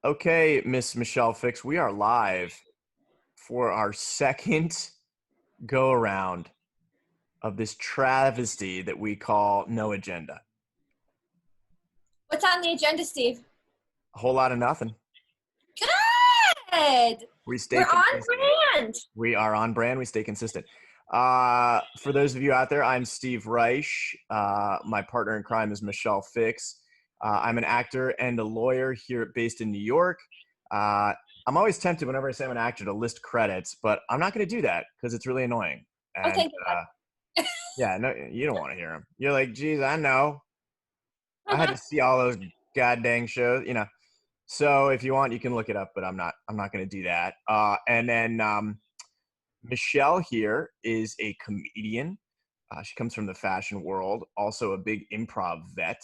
Okay, Miss Michelle Fix, we are live for our second go around of this travesty that we call No Agenda. What's on the agenda, Steve? A whole lot of nothing. Good. We stay We're on consistent. brand. We are on brand. We stay consistent. For those of you out there, I'm Steve Reich. My partner in crime is Michelle Fix. I'm an actor and a lawyer here based in New York. I'm always tempted whenever I say I'm an actor to list credits, but I'm not going to do that because it's really annoying. Oh, And thank God. yeah, no, you don't want to hear them. You're like, geez, I know. I had to see all those goddamn shows. So if you want, you can look it up, but I'm not going to do that. And then Michelle here is a comedian. She comes from the fashion world, also a big improv vet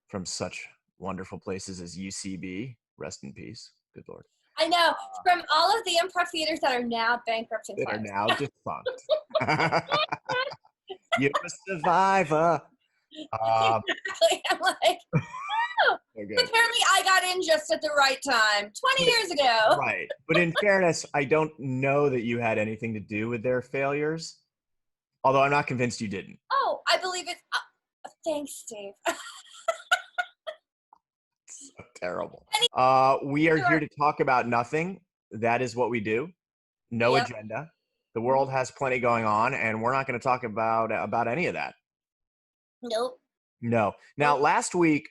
from such wonderful places as UCB. Rest in peace. Good Lord. I know. From all of the improv theaters that are now bankrupt and That are closed. now defunct. You're a survivor. Exactly. I'm like, oh, Okay. apparently I got in just at the right time 20 years ago. Right. But in fairness, I don't know that you had anything to do with their failures. Although I'm not convinced you didn't. Oh, I believe it. Thanks, Steve. So terrible. We are here to talk about nothing. That is what we do. No Yep. agenda. The world has plenty going on, and we're not going to talk about any of that. Nope. No. Now, last week,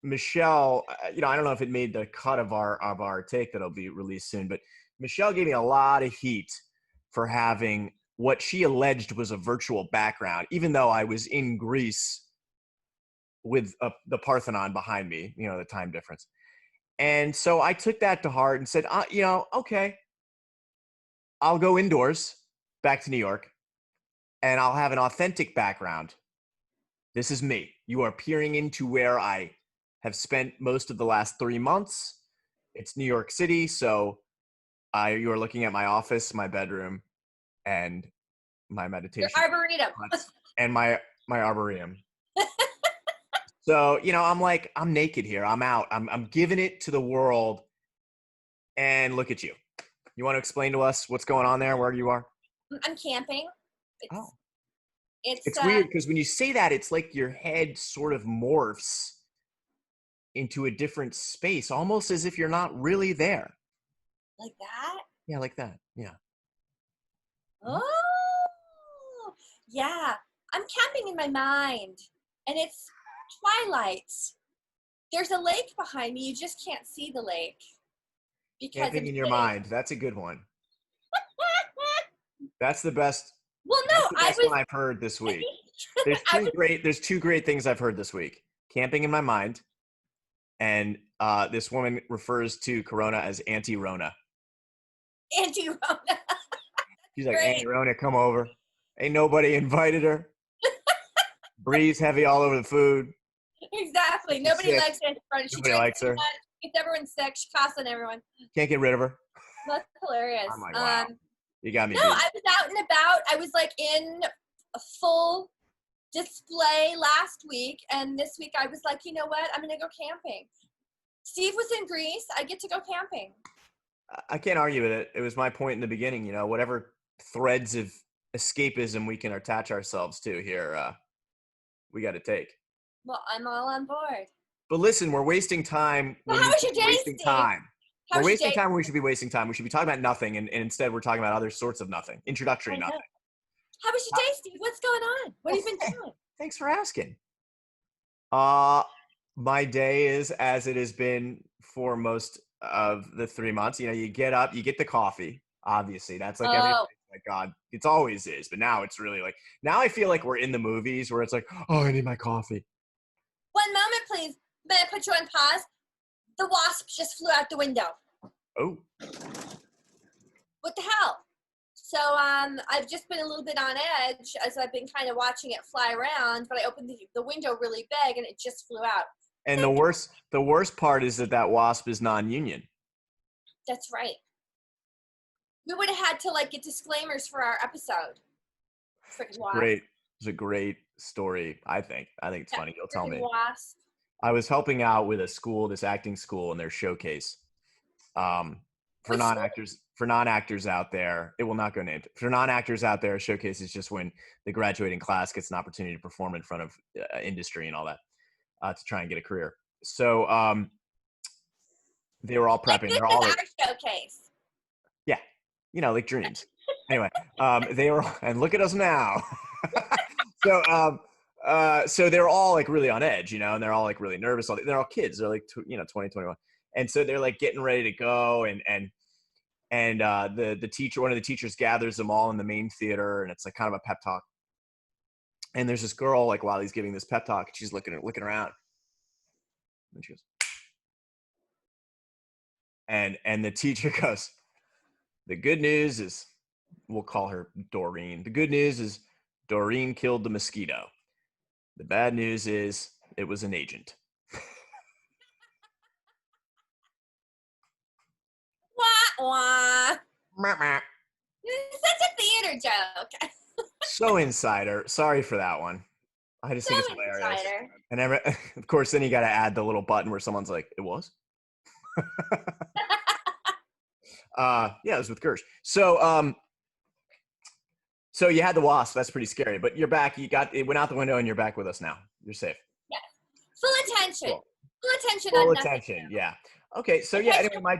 Michelle, I don't know if it made the cut of our take that'll be released soon, but Michelle gave me a lot of heat for having what she alleged was a virtual background, even though I was in Greece with the Parthenon behind me, the time difference. And so I took that to heart and said, okay, I'll go indoors back to New York and I'll have an authentic background. This is me. You are peering into where I have spent most of the last 3 months. It's New York City. So you are looking at my office, my bedroom, and my meditation. Your arboretum. And my arboretum. So, I'm naked here. I'm out. I'm giving it to the world. And look at you. You want to explain to us what's going on there, where you are? I'm camping. It's weird because when you say that, it's like your head sort of morphs into a different space, almost as if you're not really there. Like that? Yeah, like that. Yeah. Oh, yeah. I'm camping in my mind, and it's twilight. There's a lake behind me. You just can't see the lake. Camping in your mind. That's a good one. That's the best. Well, no, that's the best one I've heard this week. There's two great things I've heard this week. Camping in my mind, and this woman refers to Corona as Auntie Rona. Auntie Rona. She's like, Auntie Rona, come over. Ain't nobody invited her. Breeze heavy all over the food. Exactly. Nobody likes Auntie Rona. Nobody likes her. Gets everyone sick. She coughs on everyone. Can't get rid of her. That's hilarious. I'm like, wow. You got me. No, I was out and about. I was like in a full display last week, and this week I was like, you know what? I'm gonna go camping. Steve was in Greece. I get to go camping. I can't argue with it. It was my point in the beginning. Whatever threads of escapism we can attach ourselves to here, we got to take. Well, I'm all on board. But listen, we're wasting time. Well, how was your day, Steve? We're wasting time when we should be wasting time. We should be talking about nothing, and instead we're talking about other sorts of nothing. Introductory nothing. How was your day, Steve? What's going on? What have you been doing? Thanks for asking. My day is as it has been for most of the 3 months. You get up, you get the coffee. Obviously, that's like everything. My God, it's always is. But now it's really like, now I feel like we're in the movies where it's like, oh, I need my coffee. One moment, please. May I put you on pause? The wasp just flew out the window. Oh. What the hell? So I've just been a little bit on edge as I've been kind of watching it fly around, but I opened the window really big and it just flew out. And the worst part is that wasp is non-union. That's right. We would have had to get disclaimers for our episode. Freaking wasp. Great. It's a great story, I think. I think it's funny. You'll tell me. Wasp. I was helping out with a school, this acting school, in their showcase. For Which school? non-actors out there, it will not go named. For non-actors out there, showcase is just when the graduating class gets an opportunity to perform in front of industry and all that to try and get a career. So they were all Like prepping. this They're is all like, our showcase. yeah, like dreams. Anyway, they were, and look at us now. So they're all like really on edge, and they're all like really nervous. They're all kids. They're like 20, 21. And so they're like getting ready to go, and the teacher, one of the teachers, gathers them all in the main theater, and it's like kind of a pep talk. And there's this girl, like, while he's giving this pep talk, she's looking around, and she goes, and the teacher goes, "The good news is," we'll call her Doreen. "The good news is Doreen killed the mosquito. The bad news is it was an agent." Wah, wah. It's such a theater joke. So insider. Sorry for that one. I just So think it's hilarious. insider. And of course, then you got to add the little button where someone's like, "It was." Yeah, it was with Gersh. So you had the wasp. That's pretty scary. But you're back. It went out the window, and you're back with us now. You're safe. Yes. Full attention. Cool. Full attention Full on nothing. attention. Yeah. Okay. So yeah. Anyway, my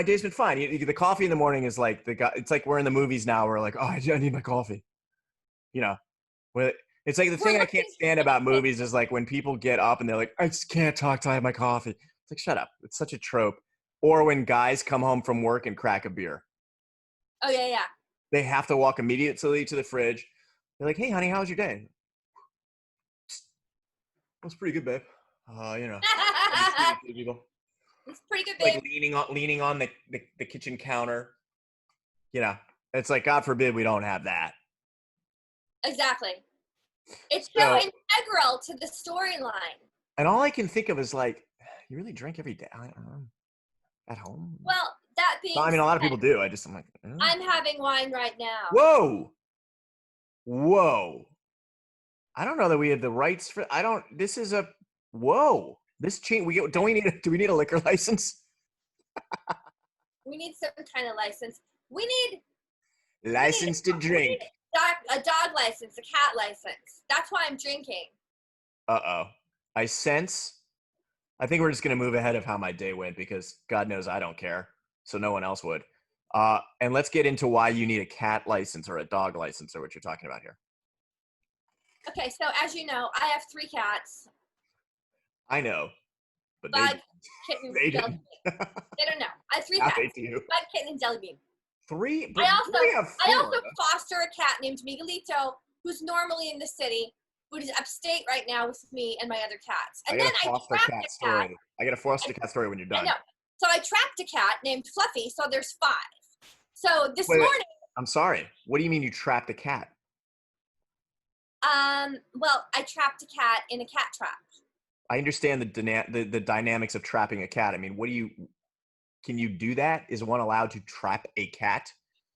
day's been fine. The coffee in the morning is like it's like we're in the movies now. We're like, oh, I need my coffee. Where it's like the thing I can't stand about movies is like when people get up and they're like, I just can't talk till I have my coffee. It's like, shut up. It's such a trope. Or when guys come home from work and crack a beer. Oh yeah. They have to walk immediately to the fridge. They're like, hey, honey, how was your day? It was pretty good, babe. People. It's pretty good, Like babe. leaning on the kitchen counter. It's like, God forbid we don't have that. Exactly. It's so integral to the storyline. And all I can think of is like, you really drink every day at home? Well, that being I mean, a lot of people do. I'm like, I'm having wine right now. Whoa. I don't know that we have the rights for. This is a whoa. This change. Do we need a liquor license? We need some kind of license. We need license to drink. A dog license, a cat license. That's why I'm drinking. I think we're just going to move ahead of how my day went because God knows I don't care. So no one else would. And let's get into why you need a cat license or a dog license or what you're talking about here. Okay, so as you know, I have 3 cats. I know. But kittens, they jelly bean. They don't know. I have 3 How cats. they do. 5 kitten and jelly bean. 3? I also foster a cat named Miguelito, who's normally in the city, but is upstate right now with me and my other cats. And then I trapped a cat. I got a foster cat story when you're done. I know. So I trapped a cat named Fluffy, so there's 5. So this morning. I'm sorry. What do you mean you trapped a cat? Well, I trapped a cat in a cat trap. I understand the dynamics of trapping a cat. I mean, can you do that? Is one allowed to trap a cat?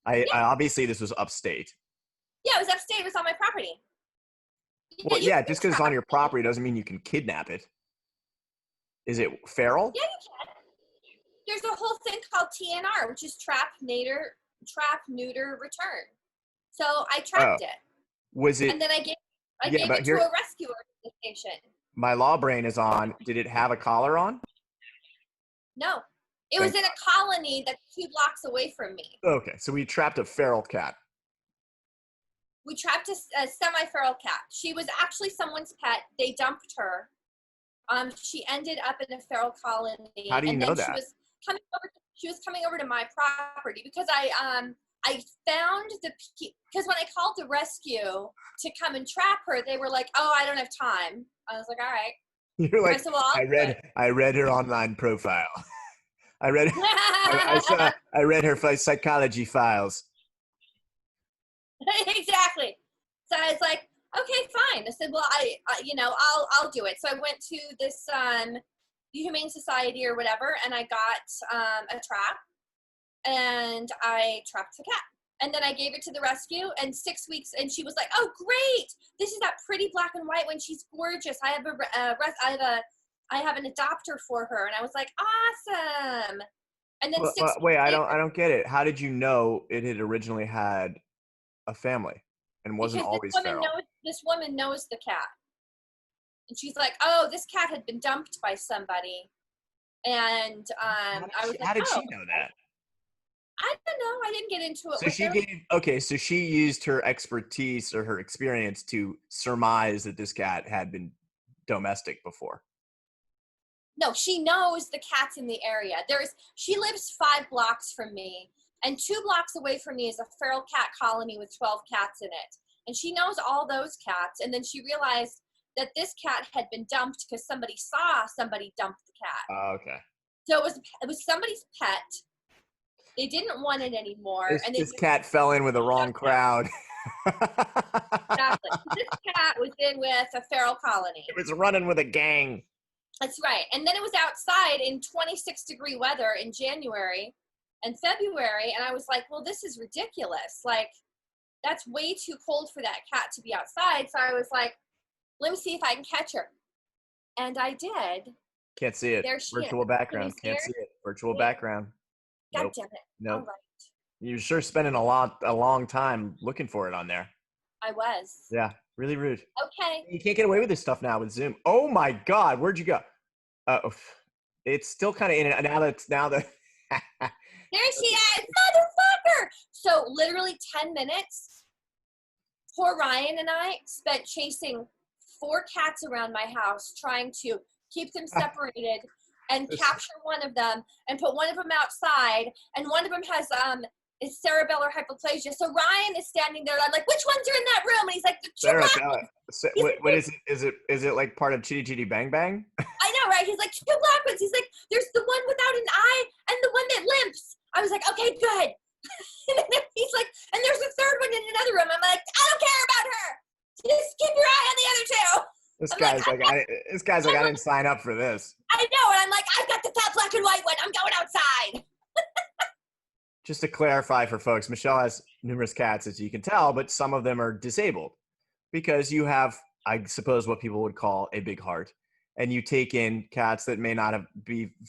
I obviously this was upstate. Yeah, it was upstate. It was on my property. Well, yeah, just because it's on your property doesn't mean you can kidnap it. Is it feral? Yeah, you can. There's a whole thing called TNR, which is trap, neuter, return. So I trapped it. Was it? And then I gave it to a rescue organization. My law brain is on. Did it have a collar on? No. It was in a colony that's 2 blocks away from me. Okay, so we trapped a feral cat. We trapped a semi-feral cat. She was actually someone's pet. They dumped her. She ended up in a feral colony. How do you know that? She was coming over to my property because I found because when I called the rescue to come and trap her, they were like, "Oh, I don't have time." I was like, "All right." You're like, I read her online profile. I read her psychology files. Exactly. So I was like, okay, fine. I said, well, I'll do it. So I went to this the Humane Society or whatever, and I got a trap, and I trapped the cat. And then I gave it to the rescue, and 6 weeks, and she was like, "Oh, great! This is that pretty black and white one. She's gorgeous. I have an adopter for her." And I was like, "Awesome!" And then 6 Wait, weeks I later, don't get it. How did you know it had originally had a family and wasn't because this always woman feral? knows this woman knows the cat. And she's like, "Oh, this cat had been dumped by somebody." And I was like, How did "Oh, she know that? I don't know. I didn't get into it So with she her." gave okay, so she used her expertise or her experience to surmise that this cat had been domestic before. No, she knows the cats in the area. She lives 5 blocks from me, and 2 blocks away from me is a feral cat colony with 12 cats in it. And she knows all those cats. And then she realized that this cat had been dumped because somebody saw somebody dump the cat. Okay. So it was somebody's pet. They didn't want it anymore, and they This just cat fell in with the wrong shoved it out. crowd. Exactly. This cat was in with a feral colony. It was running with a gang. That's right. And then it was outside in 26-degree weather in January and February. And I was like, well, this is ridiculous. Like, that's way too cold for that cat to be outside. So I was like, let me see if I can catch her. And I did. Can't see it. There she is. Virtual Can you background. see Can't her? see it. Virtual Yeah. background. God Nope. damn it. Nope. All right. You're sure spending a long time looking for it on there. I was. Yeah, really rude. Okay. You can't get away with this stuff now with Zoom. Oh my God, where'd you go? It's still kind of in it now that There she is. Motherfucker. So literally 10 minutes, poor Ryan and I spent chasing 4 cats around my house, trying to keep them separated and capture one of them and put one of them outside. And one of them has is cerebellar hypoplasia. So Ryan is standing there. And I'm like, which ones are in that room? And he's like, the 2 Sarah, black ones. what is it? Is it like part of Chitty Chitty Bang Bang? I know, right? He's like, 2 black ones. He's like, there's the one without an eye and the one that limps. I was like, okay, good. And then he's like, and there's a 3rd one in another room. I'm like, I don't care about her. Just keep your eye on the other 2. This I'm guy's like, I didn't sign up for this. I know. And I'm like, I've got the fat black and white one. I'm going outside. Just to clarify for folks, Michelle has numerous cats, as you can tell, but some of them are disabled because you have, I suppose, what people would call a big heart, and you take in cats that may not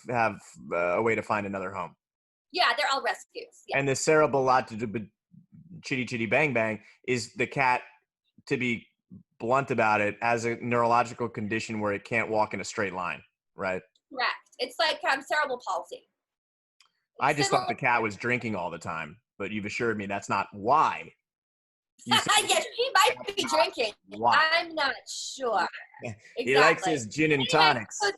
have a way to find another home. Yeah, they're all rescues. Yeah. And the cerebral Chitty Chitty Bang Bang is the cat, to be blunt about it, has a neurological condition where it can't walk in a straight line, right? Correct. It's like cerebral palsy. I just thought the cat was drinking all the time, but you've assured me that's not why. Yes, she might be drinking. Why? I'm not sure. Exactly. He likes his gin and tonics. So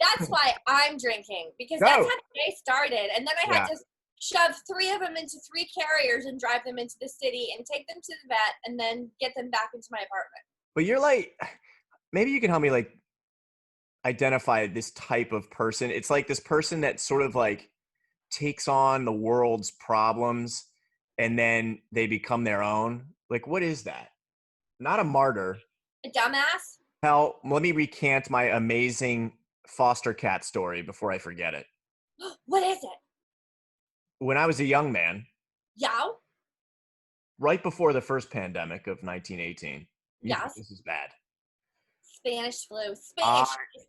that's why I'm drinking, because that's how the day started. And then I had to shove 3 of them into 3 carriers and drive them into the city and take them to the vet and then get them back into my apartment. But you're like, maybe you can help me like identify this type of person. It's like this person that sort of like takes on the world's problems and then they become their own. Like, what is that? Not a martyr. A dumbass? Hell, let me recant my amazing foster cat story before I forget it. What is it? When I was a young man, Yow? right before the first pandemic of 1918. Yes. This is bad. Spanish flu.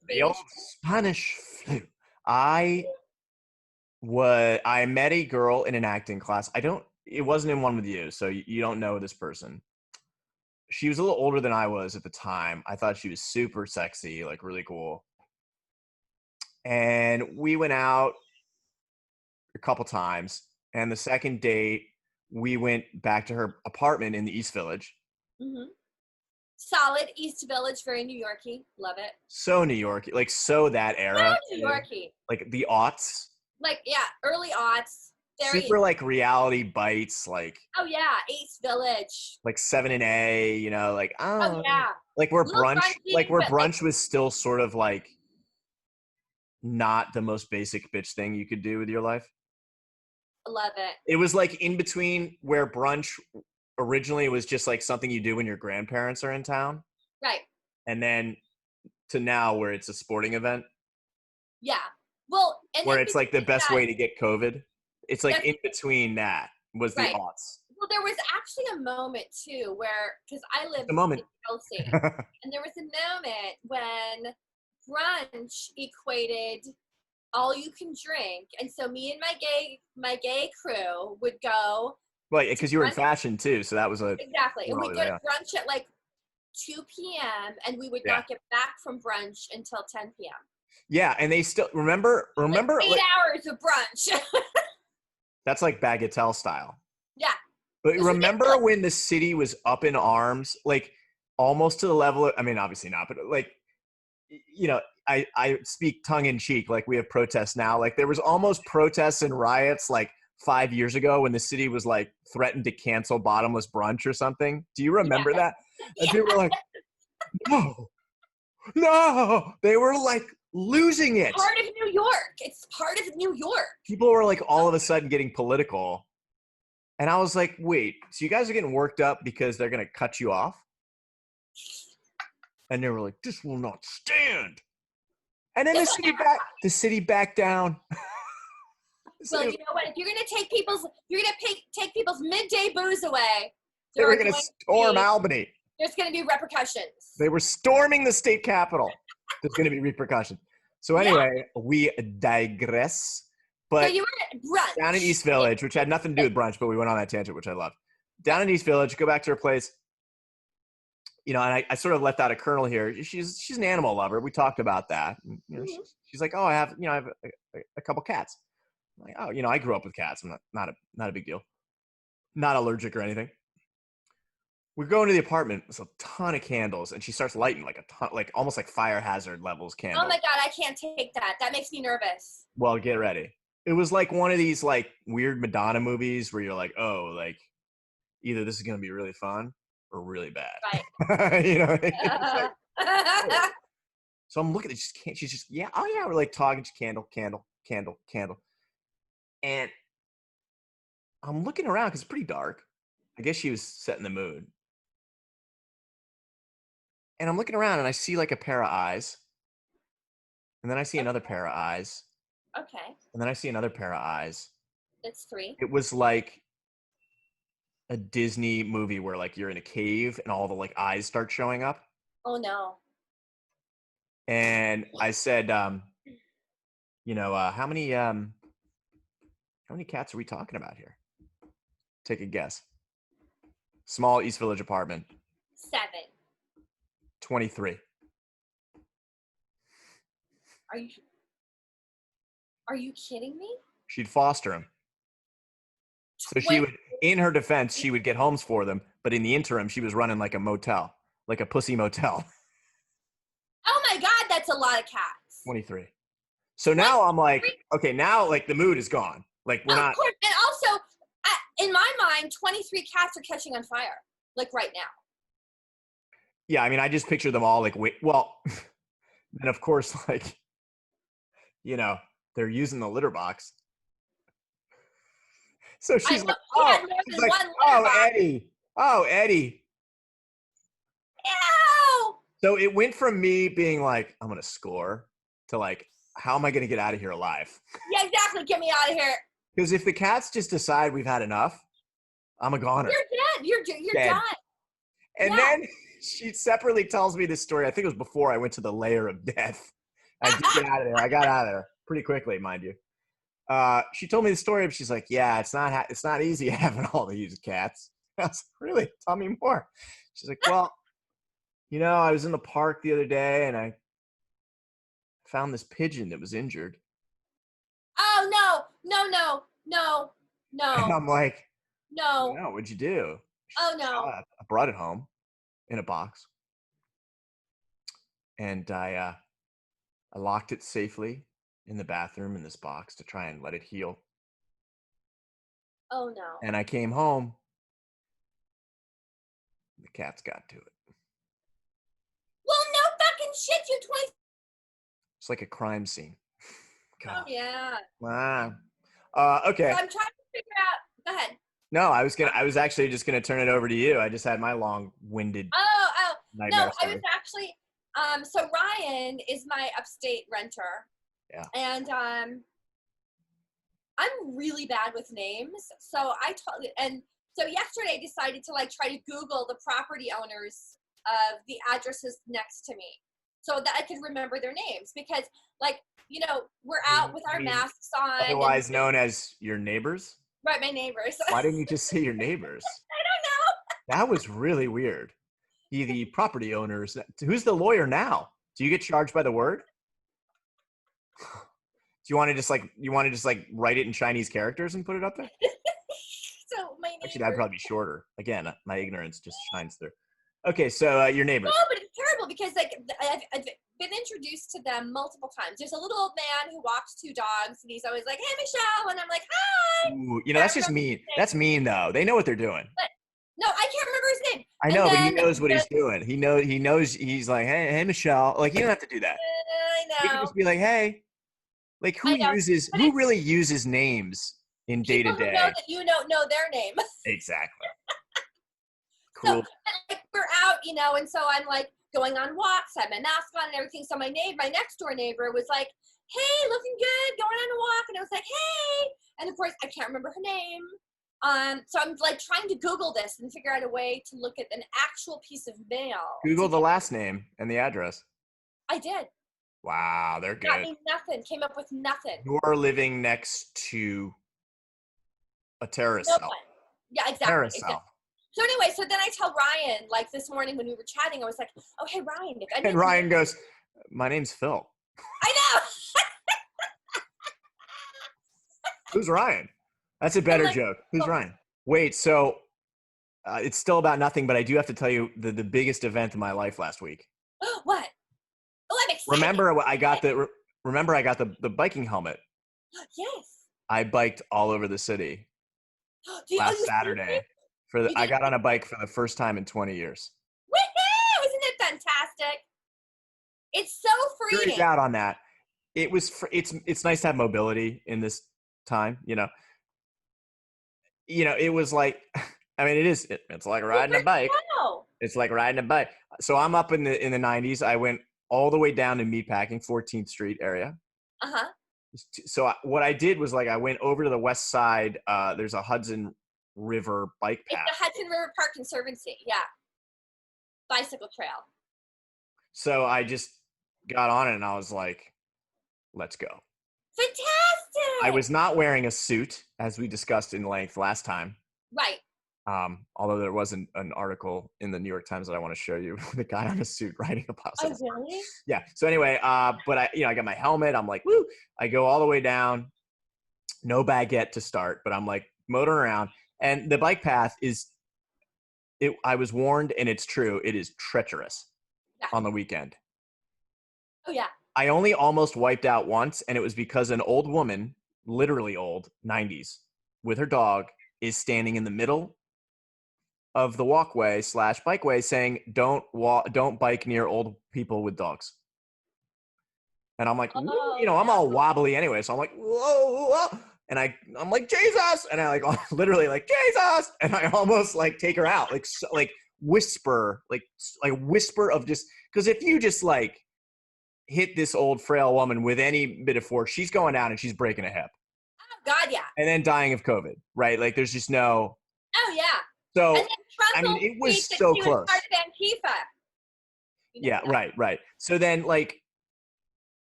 The old Spanish flu. I met a girl in an acting class. It wasn't in one with you, so you don't know this person. She was a little older than I was at the time. I thought she was super sexy, like really cool. And we went out a couple times. And the second date, we went back to her apartment in the East Village. Mm-hmm. Solid East Village, very New Yorky. Love it. So New York, like so that era. So New Yorky. Like the aughts. Like, yeah, early aughts. Super like reality bites, like oh yeah, East Village, like 7 and A, you know, like oh yeah, like where Little brunch was still sort of like not the most basic bitch thing you could do with your life. Love it. It was like in between where brunch originally was just like something you do when your grandparents are in town, right? And then to now where it's a sporting event. Yeah, well, and where it's like the best way to get COVID. It's like in between that was the aughts. Well, there was actually a moment too where, because I lived in Chelsea, and there was a moment when brunch equated all you can drink. And so me and my gay crew would go Well, to because you were in brunch. fashion too, so that was a Exactly. you And were we'd always go to like, brunch at like 2 p.m. and we would yeah, not get back from brunch until 10 p.m. yeah, and they still Like remember eight like hours of brunch. that's like Bagatelle style. Yeah. But It was remember ridiculous. when the city was up in arms, like almost to the level of, I mean, obviously not, but like, you know, I speak tongue in cheek, like we have protests now. Like there was almost protests and riots like 5 years ago when the city was like threatened to cancel bottomless brunch or something. Do you Yeah. remember that? And Yeah. people were like, no, no. They were like losing it. Part of New York. It's part of New York. People were like all of a sudden getting political. And I was like, wait, so you guys are getting worked up because they're going to cut you off? And they were like, this will not stand. And then the city backed down. Well, you know what? If you're gonna take people's midday booze away, They were going to storm Albany. there's gonna be repercussions. They were storming the state capitol. There's going to be repercussions. So anyway, we digress. So But you were at brunch. down in East Village, which had nothing to do with brunch, but we went on that tangent, which I loved. Down in East Village, go back to her place. You know, and I sort of left out a kernel here. She's an animal lover. We talked about that. And, you know, she's like, oh, I have a couple cats. I'm like, oh, you know, I grew up with cats. I'm not a big deal. Not allergic or anything. We go into the apartment. There's a ton of candles, and she starts lighting like a ton, like almost like fire hazard levels candles. Oh my god, I can't take that. That makes me nervous. Well, get ready. It was like one of these like weird Madonna movies where you're like, oh, like either this is gonna be really fun or really bad. Right. You know what I mean? Like, oh. So I'm looking at it, she's just, yeah, oh yeah, we're like talking, just candle, candle, candle, candle. And I'm looking around because it's pretty dark. I guess she was setting the mood. And I'm looking around and I see like a pair of eyes. And then I see another pair of eyes. Okay. And then I see another pair of eyes. That's 3. It was like a Disney movie where like you're in a cave and all the like eyes start showing up. Oh no. And I said, you know, how many cats are we talking about here? Take a guess. Small East Village apartment. 7. 23. Are you kidding me? She'd foster them. So she would, in her defense, she would get homes for them, but in the interim, she was running like a motel, like a pussy motel. Oh my god, that's a lot of cats. 23. So now I'm like, okay, now like the mood is gone. Like we're not. Of course, and also, in my mind, 23 cats are catching on fire, like right now. Yeah, I mean, I just picture them all like, wait, well, and of course, like, you know, they're using the litter box. So she's like, Eddie. Oh, Eddie. Ew! So it went from me being like, I'm going to score to like, how am I going to get out of here alive? Yeah, exactly. Get me out of here. Because if the cats just decide we've had enough, I'm a goner. You're dead. You're done. And then she separately tells me this story. I think it was before I went to the layer of death. I did get out of there. I got out of there pretty quickly, mind you. She told me the story. She's like, yeah, it's not easy having all these cats. I was like, really? Tell me more. She's like, well, you know, I was in the park the other day and I found this pigeon that was injured. Oh, no. And I'm like, no. no, what'd you do? Oh, no. I brought it home in a box. And I locked it safely in the bathroom in this box to try and let it heal. Oh, no. And I came home. The cats got to it. Well, no fucking shit. You're 20. It's like a crime scene. God. Oh, yeah. Wow. Okay. So I'm trying to figure out. Go ahead. No, I was actually just gonna turn it over to you. I just had my long-winded. No, I was actually. So Ryan is my upstate renter. Yeah. And I'm really bad with names, so so yesterday I decided to like try to Google the property owners of the addresses next to me. so that I could remember their names because, like, we're out with our masks on and Otherwise known as your neighbors? right, my neighbors. I Why didn't you just say your neighbors? don't know. That was really weird. The property owners. Who's the lawyer now? Do you get charged by the word? Do you want to just like write it in Chinese characters and put it up there? So my Actually, that'd neighbors. probably be shorter. Again, my ignorance just shines through. Okay, so your No, neighbors. but it's terrible because like I've been introduced to them multiple times. There's a little old man who walks two dogs, and he's always like, "Hey, Michelle," and I'm like, "Hi." Ooh, I that's just remember mean. his name. That's mean though. They know what they're doing. But no, I can't remember his name. I And know, but he then knows what he's doing. He knows he's like, hey, Michelle. Like, you don't have to do that. I You can know, just be like, hey, like I know, but who it's really uses names in day to people who know day? that you don't know their name. Exactly. So Cool. like, we're out, and so I'm like going on walks, I have my mask on and everything. So my next door neighbor was like, "Hey, looking good, going on a walk," and I was like, "Hey," and of course I can't remember her name. So I'm like trying to Google this and figure out a way to look at an actual piece of mail. Google the last name and the address. I did. Wow, they're Got good. me nothing. Came up with nothing. You're living next to a terrorist No cell. one. Yeah, exactly. Terrorist cell. So anyway, so then I tell Ryan, like this morning when we were chatting, I was like, "Oh, hey Ryan." And Ryan goes, my name's Phil. I know. Who's Ryan? That's a better joke. Who's Ryan? Wait, so it's still about nothing, but I do have to tell you the biggest event of my life last week. What? Oh, I'm excited. Remember I got the biking helmet. Yes. I biked all over the city last Saturday. I got on a bike for the first time in 20 years. Woohoo! Isn't it fantastic? It's so freeing. Jury's out on that. It's nice to have mobility in this time, it was like, I mean, it's like riding a bike. It's like riding a bike. So I'm up in the 90s. I went all the way down to Meatpacking, 14th Street area. Uh-huh. So what I did was like, I went over to the west side. There's a Hudson River bike path. It's the Hudson River Park Conservancy. Yeah. Bicycle trail. So I just got on it and I was like, let's go. Fantastic. I was not wearing a suit, as we discussed in length last time. Right. Although there was an article in the New York Times that I want to show you, the guy on a suit riding a bicycle. Oh, really? Yeah. So anyway, but I got my helmet. I'm like, woo! I go all the way down. No baguette to start, but I'm like motoring around, and the bike path I was warned, and it's true. It is treacherous on the weekend. Oh yeah. I only almost wiped out once, and it was because an old woman, literally old, 90s, with her dog, is standing in the middle of the walkway / bikeway saying, don't bike near old people with dogs. And I'm like, I'm all wobbly anyway. So I'm like, whoa, whoa. And I'm like, Jesus. And I like literally like, Jesus. And I almost like take her out, like whisper, like whisper of just, because if you just like hit this old frail woman with any bit of force, she's going down and she's breaking a hip. Oh God, yeah. And then dying of COVID, right? Like there's just no. Oh yeah. So and then I mean, it was so close. Part of Antifa. Yeah, right. So then like,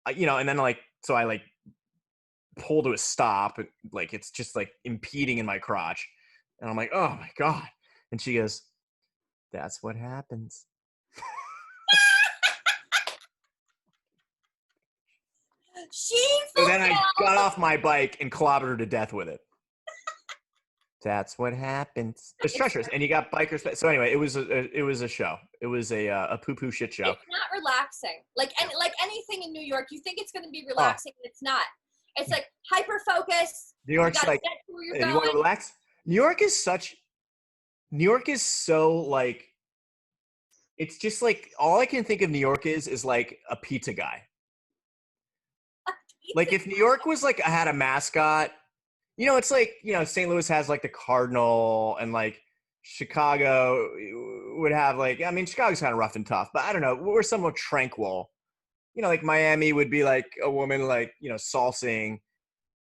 and then like, so I like pull to a stop, like it's just like impeding in my crotch, and I'm like, oh my God. And she goes, that's what happens. So then I got off my bike and clobbered her to death with it. That's what happens. It's treacherous, and you got bikers. So anyway, it was a show. It was a poo-poo shit show. It's not relaxing. Like anything in New York, you think it's going to be relaxing, and it's not. It's like hyper focus. New York's like, you want to relax? New York is so like, it's just like, all I can think of New York is like a pizza guy. Like if New York was like, I had a mascot, it's like, St. Louis has like the Cardinal, and like Chicago would have like, I mean, Chicago's kind of rough and tough, but I don't know, we're somewhat tranquil. Like Miami would be like a woman like, salsing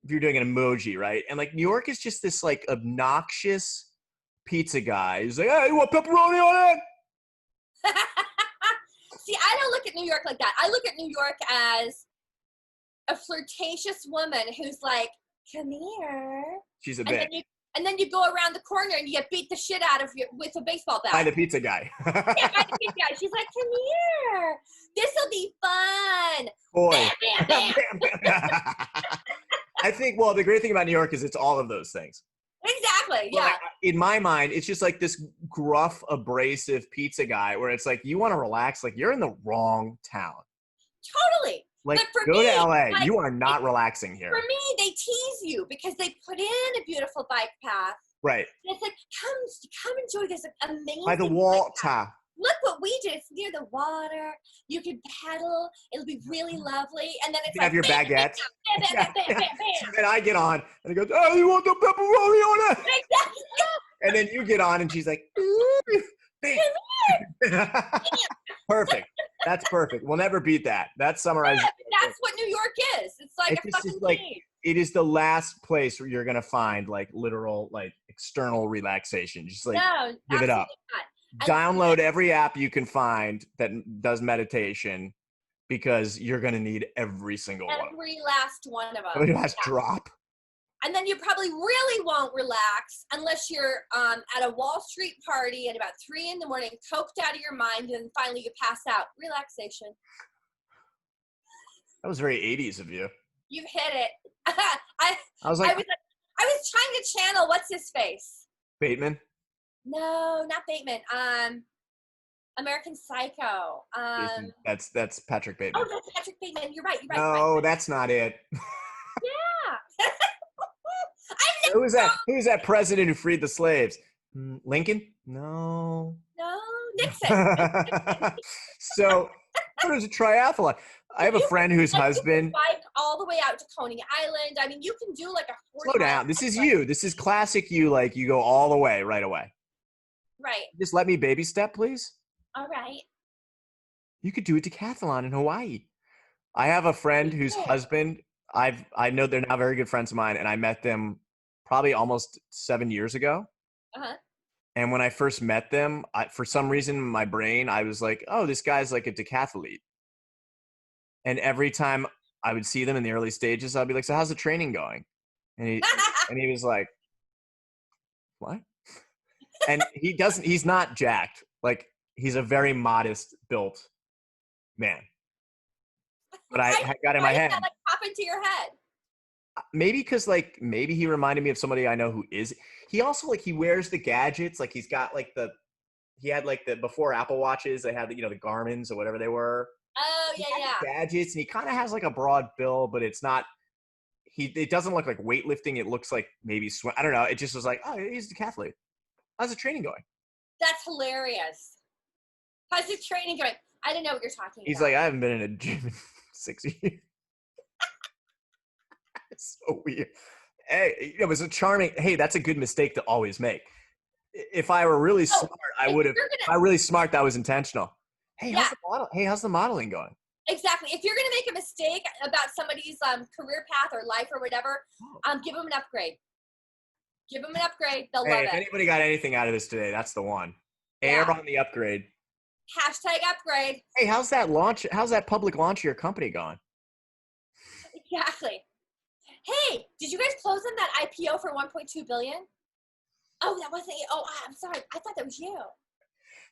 if you're doing an emoji, right? And like New York is just this like obnoxious pizza guy. He's like, hey, you want pepperoni on it? See, I don't look at New York like that. I look at New York as a flirtatious woman who's like, come here. She's a And bitch. and then you go around the corner and you get beat the shit out of you with a baseball bat. By the pizza guy. Yeah, by the pizza guy. She's like, come here. This'll be fun. Boy. Bam, bam, bam. I think, well, the great thing about New York is it's all of those things. Exactly, yeah. Well, in my mind, it's just like this gruff, abrasive pizza guy where it's like, you want to relax, like you're in the wrong town. Totally. Like, but for go me, to LA. like, You are not relaxing here. For me, they tease you because they put in a beautiful bike path. Right. And it's like, come enjoy this amazing By the bike water. Look what we did. It's near the water. You can pedal. It'll be really lovely. And then it's You like, have your bam, baguette. bam, bam, bam, bam, bam, So bam. then I get on and he goes, oh, you want the pepperoni on it? Exactly. And then you get on and she's like, bam. Perfect. That's perfect. We'll never beat that. That summarizes. Yeah, that's what New York is. It's like It a just is fucking like, game. it is the last place where you're going to find like literal, like external relaxation. Just like, No, give it up. Not. Download every app you can find that does meditation because you're going to need every single one. Every last one of them. Every last drop. And then you probably really won't relax unless you're at a Wall Street party at about 3 a.m, coked out of your mind, and finally you pass out. Relaxation. That was very 80s of you. You've hit it. I was like, I was trying to channel what's his face. Bateman? No, not Bateman. American Psycho. That's Patrick Bateman. Oh, that's Patrick Bateman. You're right. No, that's not it. Yeah. Who was that president who freed the slaves? Lincoln? No. No, Nixon. So it was a triathlon. I have a friend whose husband. Bike all the way out to Coney Island. I mean, you can do like a 40. Slow down. This is you. This is classic you. Like you go all the way right away. Right. Just let me baby step, please. All right. You could do a decathlon in Hawaii. I have a friend whose husband. I know they're now very good friends of mine, and I met them probably almost 7 years ago. Uh-huh. And when I first met them, for some reason in my brain, I was like, oh, this guy's like a decathlete. And every time I would see them in the early stages, I'd be like, so how's the training going? And he was like, what? And he's not jacked. Like, he's a very modest built man. But I got in my head. That, like, pop into your head? Maybe because maybe he reminded me of somebody I know who is. He also he wears the gadgets. Like he's got he had the before Apple Watches. They had the Garmin's or whatever they were. Oh yeah. Gadgets, and he kind of has like a broad bill, but it's not. It doesn't look like weightlifting. It looks like maybe swim. I don't know. It just was like, oh, he's a decathlete. How's the training going? That's hilarious. How's the training going? I don't know what you're talking about. He's like, I haven't been in a gym in 6 years. It's so weird. Hey, it was a charming. Hey, that's a good mistake to always make. If I were really smart, I would have. If I were really smart, that was intentional. Hey, how's the modeling going? Exactly. If you're gonna make a mistake about somebody's career path or life or whatever, give them an upgrade. Give them an upgrade. They'll love it. If anybody got anything out of this today, that's the one. Air on the upgrade. Hashtag upgrade. Hey, how's that launch? How's that public launch of your company going? Exactly. Hey, did you guys close on that IPO for $1.2 billion? Oh, that wasn't you. Oh, I'm sorry. I thought that was you.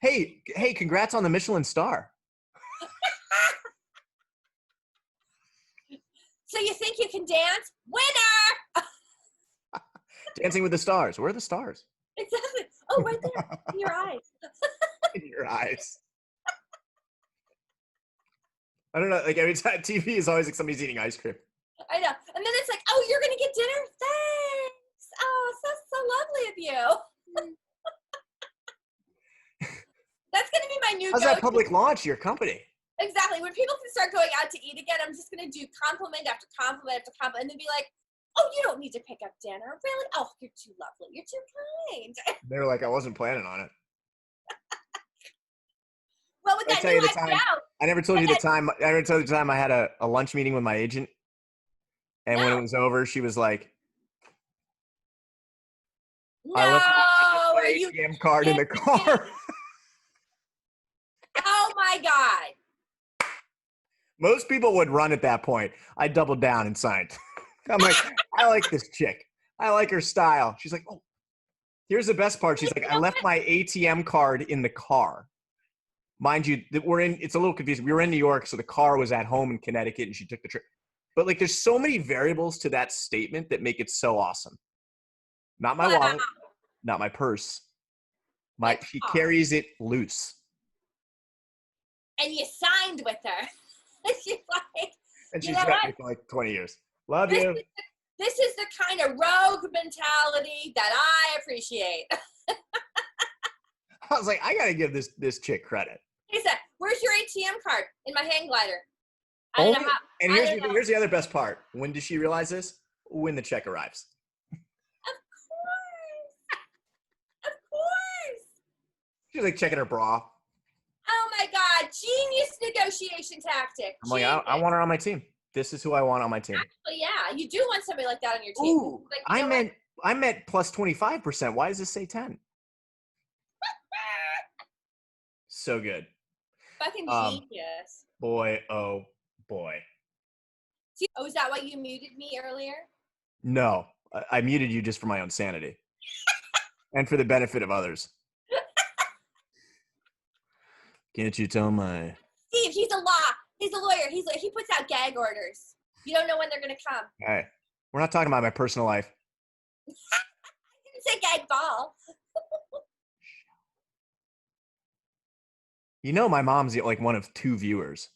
Hey, congrats on the Michelin star. So you think you can dance? Winner! Dancing with the Stars. Where are the stars? Exactly. Oh, right there. In your eyes. In your eyes. I don't know. Like every time TV is always like somebody's eating ice cream. I know. And then it's like, oh, you're going to get dinner? Thanks. Oh, so lovely of you. That's going to be my new How's that public launch of your company? Exactly. When people can start going out to eat again, I'm just going to do compliment after compliment after compliment and then be like, oh, you don't need to pick up dinner. Really? Oh, you're too lovely. You're too kind. They were like, I wasn't planning on it. Well, with that new IPO. I never told you the time. I never told you the time I had a lunch meeting with my agent. And when it was over, she was like, I left my ATM card in the car. Oh, my God. Most people would run at that point. I doubled down and signed. I'm like, I like this chick. I like her style. She's like, oh, here's the best part. She's like, I left my ATM card in the car. Mind you, that it's a little confusing. We were in New York, so the car was at home in Connecticut and she took the trip. But like, there's so many variables to that statement that make it so awesome. Not my Wow. wallet, not my purse. She car. carries it loose. And you signed with her. She's like, And you she's know got me what? for like 20 years. Love This, you. this is the kind of rogue mentality that I appreciate. I was like, I gotta give this chick credit. He said, "Where's your ATM card?" "In my hang glider." I don't know how. And I don't know. here's the other best part. When does she realize this? When the check arrives. Of course. Of course. She's like checking her bra. Oh my God. Genius negotiation tactic. I'm like, I want her on my team. This is who I want on my team. Actually, yeah. You do want somebody like that on your team. Ooh, Like, I meant plus 25%. Why does this say 10? So good. Fucking genius. Boy, oh boy. Oh, is that why you muted me earlier? No, I muted you just for my own sanity and for the benefit of others. Can't you tell my... Steve, he's a lawyer. He puts out gag orders. You don't know when they're gonna come. Hey, we're not talking about my personal life. I didn't say gag ball. You know, my mom's like one of 2 viewers.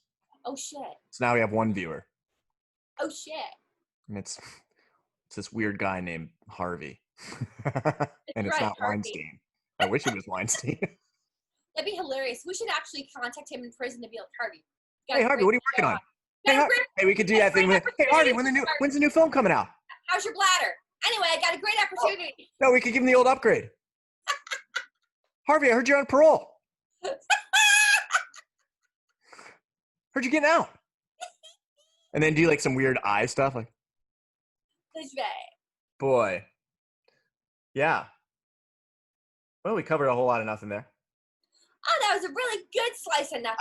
Oh shit. So now we have 1 viewer. Oh shit. And it's this weird guy named Harvey. And it's right, not Harvey. Weinstein. I wish it was Weinstein. That'd be hilarious. We should actually contact him in prison to be like, Harvey. Hey, Harvey, what are you working on? Hey, we could do that thing. Hey, Harvey, when's the new film coming out? How's your bladder? Anyway, I got a great opportunity. No, we could give him the old upgrade. Harvey, I heard you're on parole. Heard you getting out. And then do like some weird eye stuff. Like, boy. Yeah. Well, we covered a whole lot of nothing there. Oh, that was a really good slice of nothing.